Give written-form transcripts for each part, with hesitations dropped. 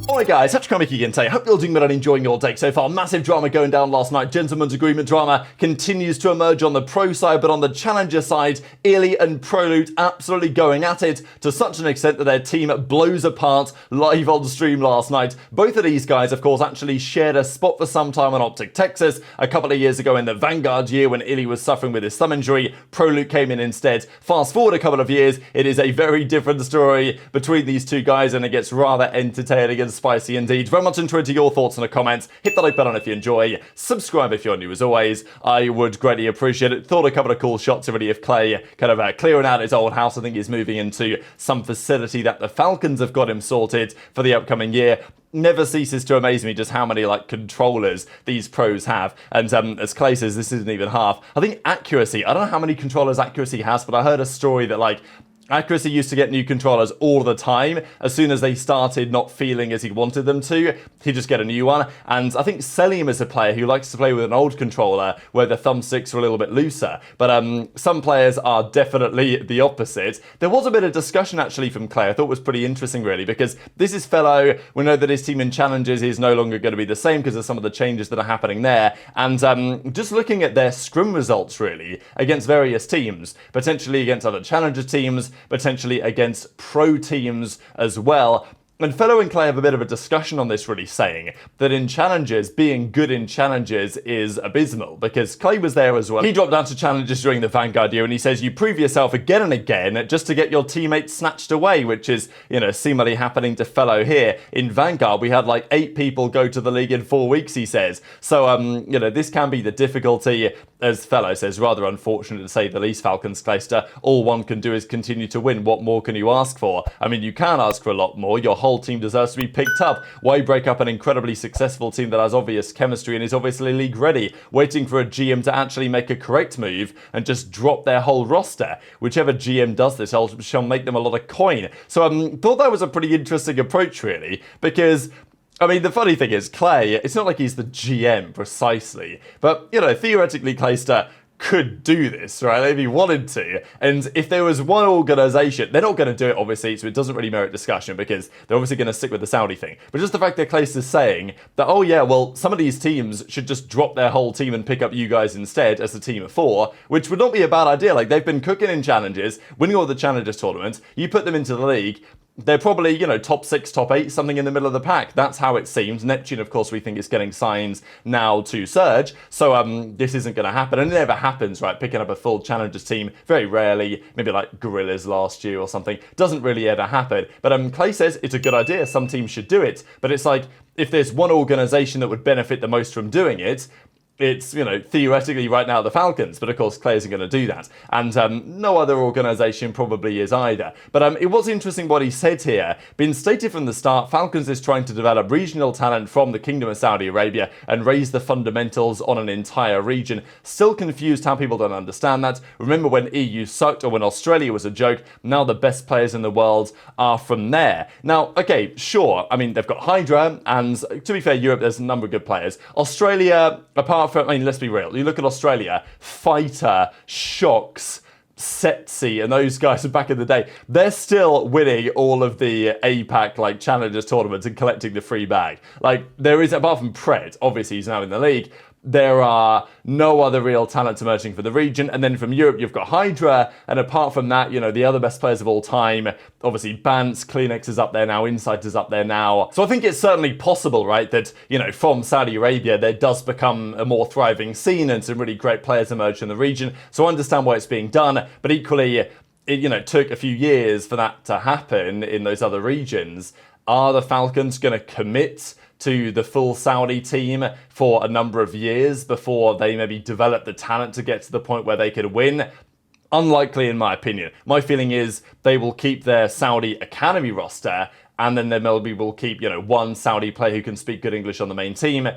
Alright guys, Kremp again today. Hope you're doing well and enjoying your day so far. Massive drama going down last night. Gentleman's agreement drama continues to emerge on the pro side, but on the challenger side, iLLeY and Prolute absolutely going at it to such an extent that their team blows apart live on stream last night. Both of these guys, of course, actually shared a spot for some time on OpTic Texas a couple of years ago in the Vanguard year when iLLeY was suffering with his thumb injury. Prolute came in instead. Fast forward a couple of years, it is a very different story between these two guys, and it gets rather entertaining and spicy indeed. Very much into your thoughts in the comments. Hit the like button if you enjoy. Subscribe if you're new as always. I would greatly appreciate it. Thought a couple of cool shots already of Clay kind of clearing out his old house. I think he's moving into some facility that the Falcons have got him sorted for the upcoming year. Never ceases to amaze me just how many controllers these pros have, and as Clay says, this isn't even half. I think accuracy, I don't know how many controllers accuracy has, but I heard a story that accuracy used to get new controllers all the time. As soon as they started not feeling as he wanted them to, he'd just get a new one. And I think Cellium is a player who likes to play with an old controller where the thumbsticks are a little bit looser. But some players are definitely the opposite. There was a bit of discussion actually from Clay I thought was pretty interesting really, because this is Fellow. We know that his team in challenges is no longer going to be the same because of some of the changes that are happening there. And just looking at their scrim results really against various teams, potentially against other challenger teams, potentially against pro teams as well. And Fellow and Clay have a bit of a discussion on this really, saying that in challenges, being good in challenges is abysmal, because Clay was there as well. He dropped down to challenges during the Vanguard year, and he says you prove yourself again and again just to get your teammates snatched away, which is, seemingly happening to Fellow here. In Vanguard, we had 8 people go to the league in 4 weeks, he says. So, this can be the difficulty, as Fellow says, rather unfortunate to say the least, Falcons Clayster. All one can do is continue to win. What more can you ask for? I mean, you can ask for a lot more. Your whole team deserves to be picked up. Why break up an incredibly successful team that has obvious chemistry and is obviously league ready, waiting for a GM to actually make a correct move and just drop their whole roster? Whichever GM does this shall make them a lot of coin. So thought that was a pretty interesting approach really, because the funny thing is, Clay, it's not like he's the GM precisely, but, theoretically, Clayster could do this, right, if he wanted to. And if there was one organisation, they're not going to do it, obviously, so it doesn't really merit discussion because they're obviously going to stick with the Saudi thing. But just the fact that Clayster's saying that, oh yeah, well, some of these teams should just drop their whole team and pick up you guys instead as a team of 4, which would not be a bad idea. They've been cooking in challenges, winning all the challenges tournaments. You put them into the league, they're probably, top 6, top 8, something in the middle of the pack. That's how it seems. Neptune, of course, we think is getting signs now to Surge. So this isn't going to happen. And it never happens, right? Picking up a full Challengers team, very rarely, maybe like Gorillas last year or something, doesn't really ever happen. But Clay says it's a good idea. Some teams should do it. But it's like, if there's one organisation that would benefit the most from doing it, it's, theoretically right now the Falcons, but of course Clay isn't going to do that. And no other organisation probably is either. But it was interesting what he said here. Been stated from the start, Falcons is trying to develop regional talent from the Kingdom of Saudi Arabia and raise the fundamentals on an entire region. Still confused how people don't understand that. Remember when EU sucked or when Australia was a joke? Now the best players in the world are from there. Now, okay, sure, they've got HyDra, and to be fair, Europe, there's a number of good players. Australia, apart from, let's be real. You look at Australia, Fighter, Shocks, Setsy, and those guys are back in the day. They're still winning all of the APAC Challengers tournaments and collecting the free bag. There is, apart from Pred, obviously he's now in the league, there are no other real talents emerging for the region. And then from Europe, you've got HyDra. And apart from that, the other best players of all time, obviously Bance, CleanX is up there now, Insight is up there now. So I think it's certainly possible, right, that, from Saudi Arabia, there does become a more thriving scene and some really great players emerge in the region. So I understand why it's being done. But equally, it took a few years for that to happen in those other regions. Are the Falcons going to commit to the full Saudi team for a number of years before they maybe develop the talent to get to the point where they could win? Unlikely, in my opinion. My feeling is they will keep their Saudi academy roster, and then they maybe will keep, one Saudi player who can speak good English on the main team.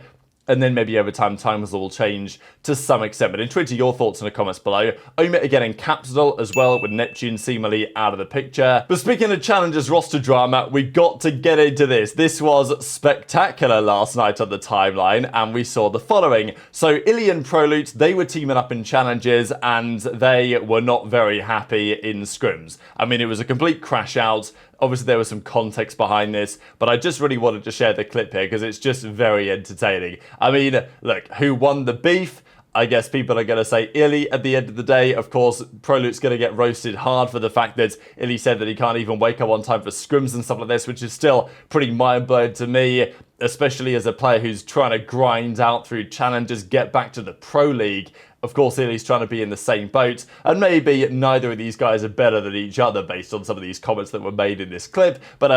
And then maybe over time, times will change to some extent. But into your thoughts in the comments below. Omit again in capital as well, with Neptune seemingly out of the picture. But speaking of Challengers roster drama, we got to get into this. This was spectacular last night on the timeline, and we saw the following. So iLLeY and Prolute, they were teaming up in challenges, and they were not very happy in scrims. It was a complete crash out. Obviously, there was some context behind this, but I just really wanted to share the clip here because it's just very entertaining. I mean, look, who won the beef? I guess people are going to say iLLeY at the end of the day. Of course, Prolute's going to get roasted hard for the fact that iLLeY said that he can't even wake up on time for scrims and stuff like this, which is still pretty mind-blowing to me, especially as a player who's trying to grind out through challenges, get back to the Pro League. Of course, iLLeY's trying to be in the same boat, and maybe neither of these guys are better than each other based on some of these comments that were made in this clip, but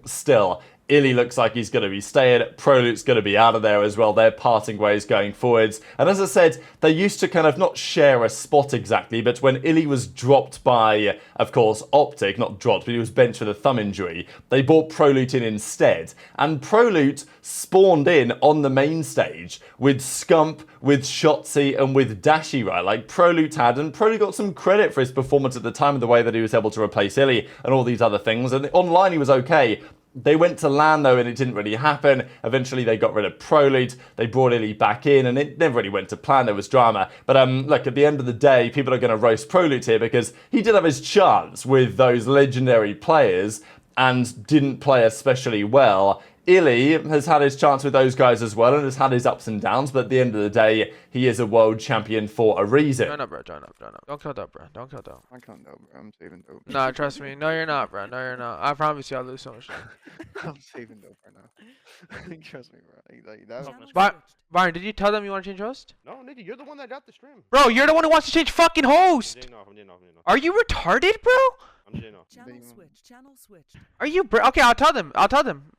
still, iLLeY looks like he's going to be staying. Prolute's going to be out of there as well. They're parting ways going forwards. And as I said, they used to kind of not share a spot exactly, but when iLLeY was dropped by, of course, OpTic, not dropped, but he was benched with a thumb injury, they brought Prolute in instead. And Prolute spawned in on the main stage with Scump, with Shotzzy, and with Dashy, right? Like Prolute had, and Prolute got some credit for his performance at the time and the way that he was able to replace iLLeY and all these other things. And online he was okay. They went to LAN though and it didn't really happen. Eventually they got rid of Prolute, they brought iLLeY back in and it never really went to plan, there was drama. But look, at the end of the day, people are going to roast Prolute here because he did have his chance with those legendary players and didn't play especially well. iLLeY has had his chance with those guys as well and has had his ups and downs, but at the end of the day, he is a world champion for a reason. Join up, bro. Join up. Don't cut up, bro. Don't cut up. I can't know, bro. I'm saving dope. Nah, trust me. No, you're not, bro. No, you're not. I promise you I'll lose so much. I'm saving dope right now. Trust me, bro. Like that. Byron, did you tell them you want to change host? No, nigga, you're the one that got the stream. Bro, you're the one who wants to change fucking host. I'm getting off. Are you retarded, bro? I'm getting off. Channel switch. Are you okay, I'll tell them.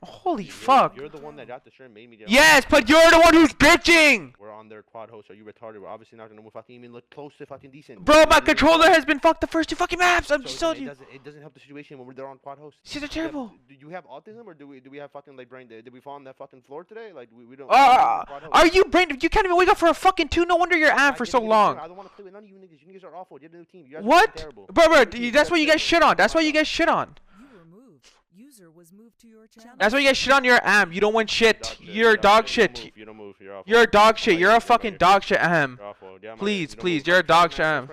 Holy fuck. You're the one that got the stream, made me get Yes, but you're the one who's bitching. We're on their quad host. Are you retarded? We're obviously not gonna fucking even look close to fucking decent. Bro, my controller has been fucked the first 2 fucking maps. I'm just telling you. It doesn't help the situation when they're on quad host. These are terrible. Do you have autism or do we have fucking like brain? Did we fall on that fucking floor today? Like we don't. Are you brain? You can't even wake up for a fucking 2. No wonder you're am for so long. I don't want to play with none of you niggas. You niggas are awful. You're the new team. You guys What? are terrible. Bro, that's why you guys shit on. That's why you guys shit on. User was moved to your channel. That's why you guys shit on your am. You don't win shit. You're dog shit. You don't move. You're awful. You're a dog shit. You're a fucking dog shit am. You're awful. Please, you're a dog shit am.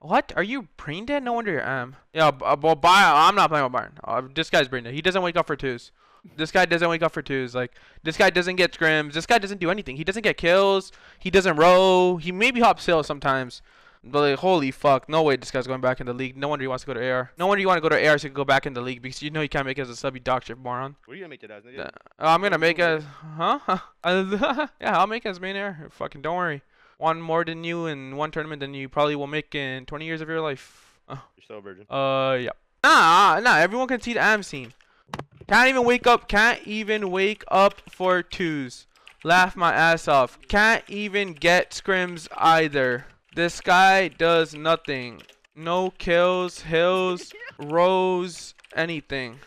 What? Are you brain dead? No wonder you're am. Yeah, well, I'm not playing with Byron. This guy's brain dead. He doesn't wake up for 2s. This guy doesn't wake up for 2s. Like, this guy doesn't get scrims. This guy doesn't do anything. He doesn't get kills. He doesn't row. He maybe hops hill sometimes. But like, holy fuck, no way this guy's going back in the league. No wonder he wants to go to AR. No wonder you want to go to AR so you can go back in the league because you know you can't make it as a sub, you dog shit moron. What are you gonna make it as, nigga? I'm gonna make it as, yeah, I'll make it as main AR. Fucking don't worry. One more than you in one tournament than you probably will make in 20 years of your life. You're still a virgin. Yeah. Nah, everyone can see the AM scene. Can't even wake up for 2s. Laugh my ass off. Can't even get scrims either. This guy does nothing. No kills, hills, rows, anything.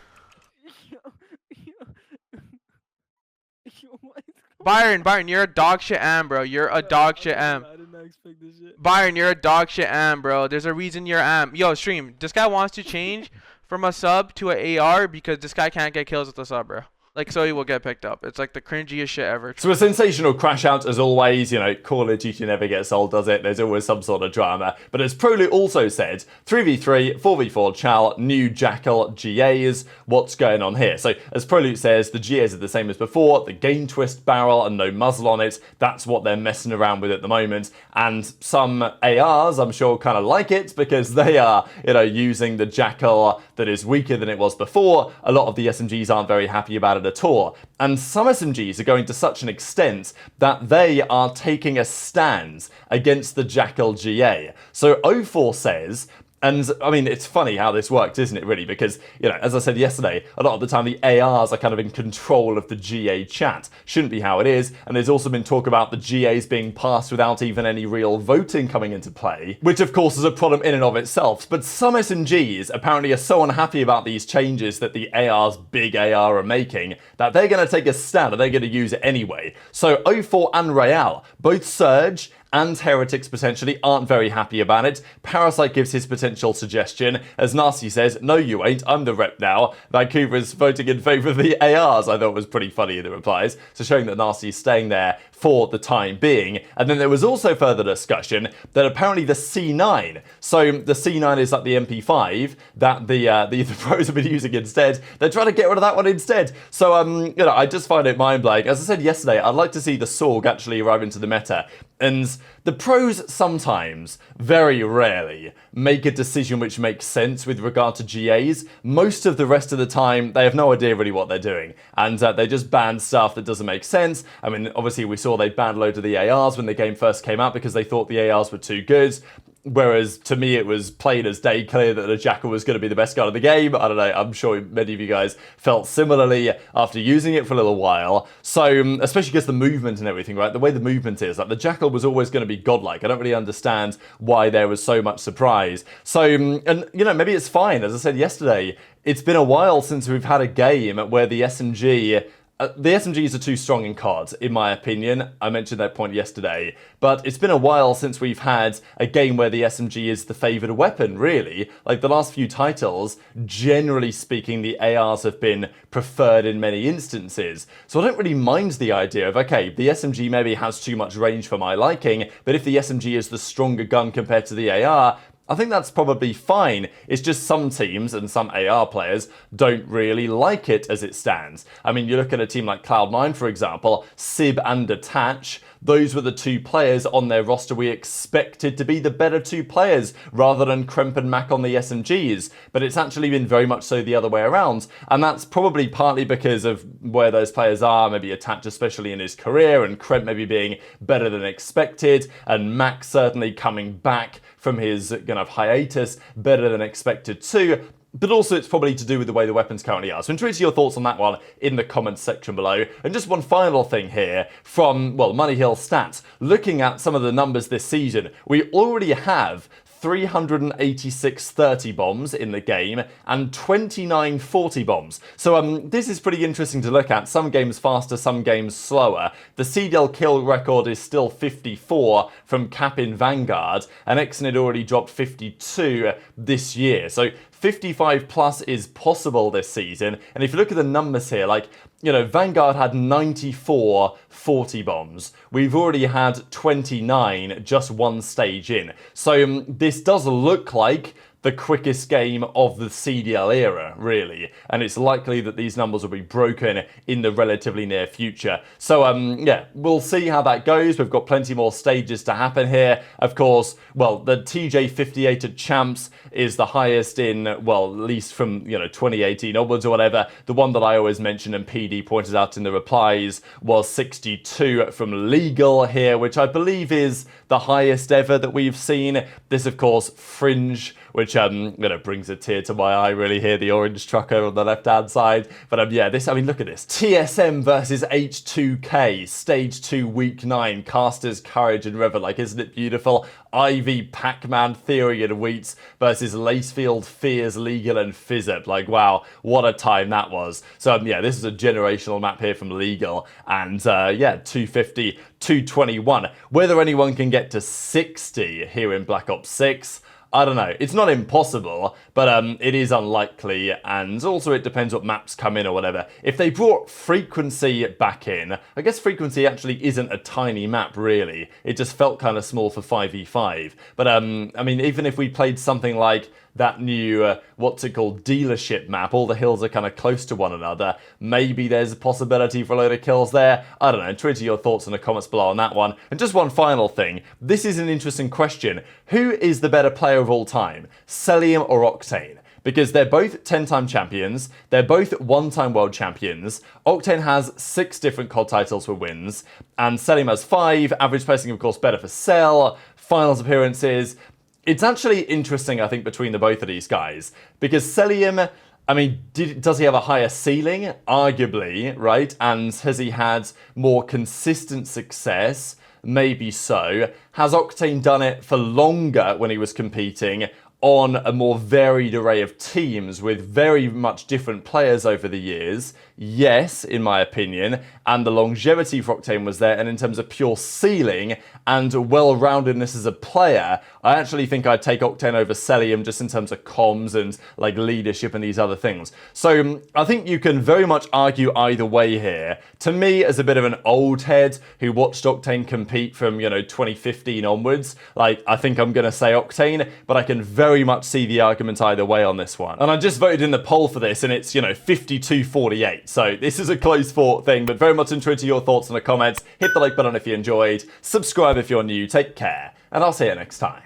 Byron, you're a dog shit am, bro. You're a dog shit am. I did not expect this shit. Byron, you're a dog shit am, bro. There's a reason you're am. Yo, stream. This guy wants to change from a sub to an AR because this guy can't get kills with the sub, bro. Like, so he will get picked up. It's like the cringiest shit ever. So a sensational crash out as always. You know, Call of Duty never gets old, does it? There's always some sort of drama. But as Prolute also said, 3v3, 4v4 Chal, new Jackal GAs. What's going on here? So as Prolute says, the GAs are the same as before. The game twist barrel and no muzzle on it. That's what they're messing around with at the moment. And some ARs, I'm sure, kind of like it because they are, you know, using the Jackal that is weaker than it was before. A lot of the SMGs aren't very happy about it at all. And some SMGs are going to such an extent that they are taking a stand against the Jackal GA. So 04 says, and I mean, it's funny how this works, isn't it, really? Because, you know, as I said yesterday, a lot of the time the ARs are kind of in control of the GA chat. Shouldn't be how it is. And there's also been talk about the GAs being passed without even any real voting coming into play, which of course is a problem in and of itself. But some SMGs apparently are so unhappy about these changes that the ARs, big AR, are making that they're going to take a stand and they're going to use it anyway. So 04 and Real both surge and Heretics potentially aren't very happy about it. Parasite gives his potential suggestion, as Nastie says, no you ain't, I'm the rep now. Vancouver is voting in favour of the ARs. I thought was pretty funny in the replies, so showing that Nastie is staying there for the time being. And then there was also further discussion that apparently the C9, so the C9 is like the MP5 that the pros have been using instead. They're trying to get rid of that one instead. So you know, I just find it mind-blowing. As I said yesterday, I'd like to see the Sorg actually arrive into the meta. And the pros sometimes, very rarely, make a decision which makes sense with regard to GAs. Most of the rest of the time, they have no idea really what they're doing. And they just ban stuff that doesn't make sense. I mean, obviously we saw they banned a load of the ARs when the game first came out because they thought the ARs were too good. Whereas to me it was plain as day clear that the Jackal was going to be the best gun of the game. I don't know, I'm sure many of you guys felt similarly after using it for a little while. So, especially because the movement and everything, right? The way the movement is, like the Jackal was always going to be godlike. I don't really understand why there was so much surprise. So, and you know, maybe it's fine. As I said yesterday, it's been a while since we've had a game where the SMG... the SMGs are too strong in COD, in my opinion. I mentioned that point yesterday. But it's been a while since we've had a game where the SMG is the favoured weapon, really. Like, the last few titles, generally speaking, the ARs have been preferred in many instances. So I don't really mind the idea of, okay, the SMG maybe has too much range for my liking, but if the SMG is the stronger gun compared to the AR, I think that's probably fine. It's just some teams and some AR players don't really like it as it stands. I mean, you look at a team like Cloud9, for example, Sib and Attach, those were the two players on their roster we expected to be the better two players rather than Kremp and Mack on the SMGs. But it's actually been very much so the other way around. And that's probably partly because of where those players are, maybe Attach especially in his career, and Kremp maybe being better than expected, and Mack certainly coming back from his kind of hiatus better than expected too. But also it's probably to do with the way the weapons currently are. So enjoy your thoughts on that one in the comments section below. And just one final thing here from, well, Money Hill Stats. Looking at some of the numbers this season, we already have 386 30 bombs in the game and 29 40 bombs. So this is pretty interesting to look at. Some games faster, some games slower. The CDL kill record is still 54 from Cap in Vanguard, and Exon had already dropped 52 this year. So 55 plus is possible this season. And if you look at the numbers here, like, you know, Vanguard had 94 40 bombs. We've already had 29 just one stage in. So this does look like the quickest game of the CDL era, really. And it's likely that these numbers will be broken in the relatively near future. So, yeah, we'll see how that goes. We've got plenty more stages to happen here. Of course, well, the TJ58 at Champs is the highest in, well, at least from, you know, 2018 onwards or whatever. The one that I always mention and PD pointed out in the replies was 62 from Legal here, which I believe is the highest ever that we've seen. This, of course, Fringe, which you know, brings a tear to my eye really here, the orange trucker on the left hand side. But yeah, this, I mean, look at this. TSM versus H2K, Stage 2, Week 9, Casters, Courage and Revel. Like, isn't it beautiful? Ivy, Pac-Man, Theory and Wheats versus Lacefield, Fears, Legal and Fizzip. Like, wow, what a time that was. So yeah, this is a generational map here from Legal. And yeah, 250, 221. Whether anyone can get to 60 here in Black Ops 6, I don't know. It's not impossible, but it is unlikely, and also it depends what maps come in or whatever. If they brought Frequency back in, I guess Frequency actually isn't a tiny map, really. It just felt kind of small for 5v5. But, I mean, even if we played something like that new, what's it called, dealership map, all the hills are kind of close to one another, maybe there's a possibility for a load of kills there. I don't know, Twitter your thoughts in the comments below on that one. And just one final thing, this is an interesting question. Who is the better player of all time, Cellium or Octane? Because they're both 10-time champions, they're both 1-time world champions. Octane has 6 different COD titles for wins, and Cellium has 5, average placing of course better for Cell, finals appearances. It's actually interesting, I think, between the both of these guys, because Cellium, I mean, does he have a higher ceiling? Arguably, right? And has he had more consistent success? Maybe so. Has Octane done it for longer when he was competing? on a more varied array of teams with very much different players over the years, yes, in my opinion, and the longevity for Octane was there, and in terms of pure ceiling and well-roundedness as a player, I actually think I'd take Octane over Cellium just in terms of comms and like leadership and these other things. So I think you can very much argue either way here. To me, as a bit of an old head who watched Octane compete from, 2015 onwards, like, I think I'm going to say Octane, but I can very much see the argument either way on this one. And I just voted in the poll for this, and it's, 52-48. So this is a close fought thing, but very much interested in your thoughts in the comments. Hit the like button if you enjoyed, subscribe if you're new, take care, and I'll see you next time.